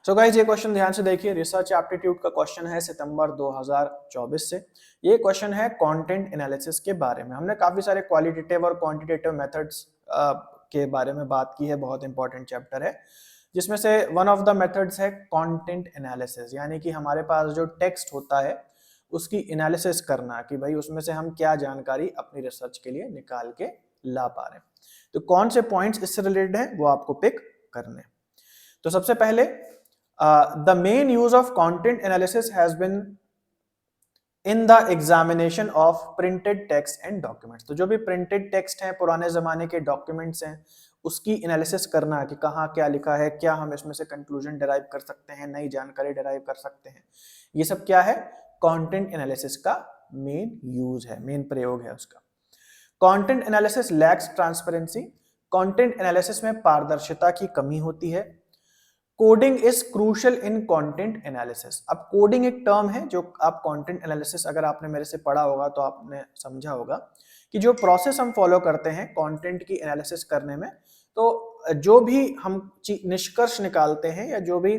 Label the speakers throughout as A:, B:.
A: So guys ये question ध्यान से देखिए, रिसर्च एप्टीट्यूड का क्वेश्चन है सितंबर 2024 से। ये क्वेश्चन है कंटेंट एनालिसिस के बारे में। हमने काफी सारे क्वालिटेटिव और क्वांटिटेटिव मेथड्स के बारे में बात की है, बहुत इंपॉर्टेंट चैप्टर है, जिसमें से वन ऑफ द मेथड्स है कंटेंट एनालिसिस, यानी कि हमारे पास जो टेक्स्ट होता है उसकी एनालिसिस करना कि भाई उसमें से हम क्या जानकारी अपनी रिसर्च के लिए निकाल के ला पा रहे हैं। तो कौन से पॉइंट्स इससे रिलेटेड है वो आपको पिक करने। तो सबसे पहले the main use of content analysis has been in the examination of printed text and documents। तो जो भी printed text है, पुराने जमाने के documents हैं, उसकी एनालिसिस करना कि कहाँ क्या लिखा है, क्या हम इसमें से कंक्लूजन डिराइव कर सकते हैं, नई जानकारी डिराइव कर सकते हैं, ये सब क्या है, कंटेंट एनालिसिस का मेन यूज है, मेन प्रयोग है उसका। Content analysis lakhs transparency. Content analysis में पारदर्शिता की कमी होती है। Coding is crucial in content analysis. अब कोडिंग एक टर्म है जो आप कंटेंट एनालिसिस अगर आपने मेरे से पढ़ा होगा तो आपने समझा होगा कि जो प्रोसेस हम फॉलो करते हैं कंटेंट की एनालिसिस करने में, तो जो भी हम निष्कर्ष निकालते हैं या जो भी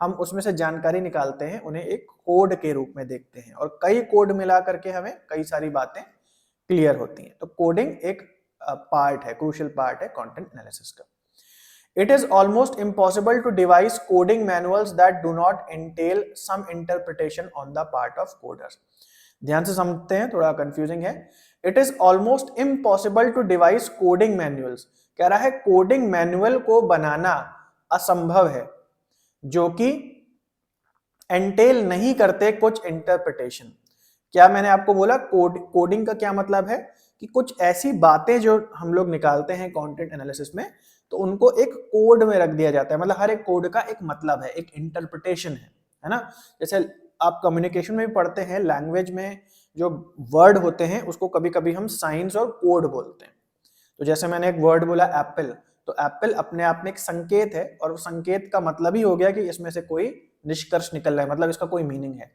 A: हम उसमें से जानकारी निकालते हैं उन्हें एक कोड के रूप में देखते हैं, और कई कोड मिला करके हमें कई सारी बातें क्लियर होती हैं। तो कोडिंग एक पार्ट है, क्रूशियल पार्ट है कंटेंट एनालिसिस का। It is almost impossible to devise coding manuals that do not entail some interpretation on the part of coders। ध्यान से समझते हैं, थोड़ा कंफ्यूजिंग है। It is almost impossible to devise coding manuals, कह रहा है कोडिंग मैनुअल को बनाना असंभव है जो कि एंटेल नहीं करते कुछ इंटरप्रिटेशन। क्या मैंने आपको बोला, कोडिंग का क्या मतलब है कि कुछ ऐसी बातें जो हम लोग निकालते हैं कंटेंट एनालिसिस में तो उनको एक कोड में रख दिया जाता है। मतलब हर एक कोड का एक मतलब है, एक इंटरप्रिटेशन है ना। जैसे आप कम्युनिकेशन में भी पढ़ते हैं, लैंग्वेज में जो वर्ड होते हैं उसको कभी कभी हम साइंस और कोड बोलते हैं। तो जैसे मैंने एक वर्ड बोला एप्पल, तो एप्पल अपने आप में एक संकेत है, और वो संकेत का मतलब ही हो गया कि इसमें से कोई निष्कर्ष निकल रहा है, मतलब इसका कोई मीनिंग है।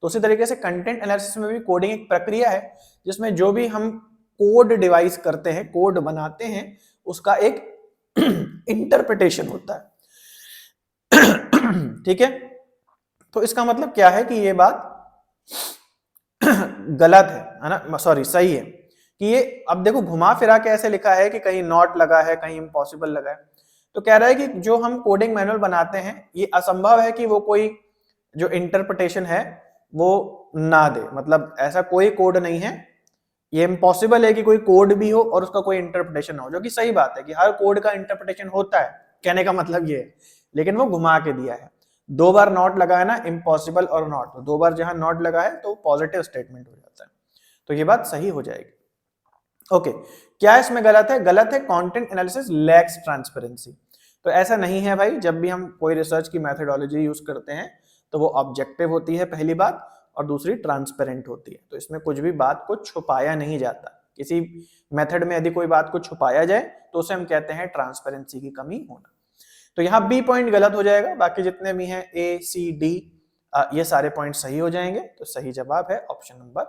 A: तो उसी तरीके से कंटेंट एनालिसिस में भी कोडिंग एक प्रक्रिया है जिसमें जो भी हम कोड डिवाइस करते हैं, कोड बनाते हैं, उसका एक इंटरप्रिटेशन होता है। ठीक है, तो इसका मतलब क्या है कि ये बात गलत है ना, सॉरी सही है कि ये, अब देखो घुमा फिरा के ऐसे लिखा है कि कहीं नॉट लगा है, कहीं इम्पॉसिबल लगा है। तो कह रहा है कि जो हम कोडिंग मैनुअल बनाते हैं ये असंभव है कि वो कोई जो इंटरप्रिटेशन है वो ना दे, मतलब ऐसा कोई कोड नहीं है। ये इम्पॉसिबल है कि कोई कोड भी हो और उसका कोई इंटरप्रिटेशन ना हो, जो कि सही बात है कि हर कोड का इंटरप्रिटेशन होता है, कहने का मतलब ये है, लेकिन वो घुमा के दिया है। दो बार नॉट लगा है ना, इम्पॉसिबल और नॉट, तो दो बार जहां नॉट लगा है तो पॉजिटिव स्टेटमेंट हो जाता है, तो ये बात सही हो जाएगी। ओके, क्या इसमें गलत है? गलत है, कंटेंट एनालिसिस लैक्स ट्रांसपेरेंसी। तो ऐसा नहीं है भाई, जब भी हम कोई रिसर्च की मेथोडोलॉजी यूज करते हैं तो वो ऑब्जेक्टिव होती है पहली बात, और दूसरी ट्रांसपेरेंट होती है। तो इसमें कुछ भी बात को छुपाया नहीं जाता। किसी मेथड में यदि कोई बात को छुपाया जाए तो उसे हम कहते हैं ट्रांसपेरेंसी की कमी होना। तो यहाँ बी पॉइंट गलत हो जाएगा, बाकी जितने भी हैं ए सी डी ये सारे पॉइंट सही हो जाएंगे। तो सही जवाब है ऑप्शन नंबर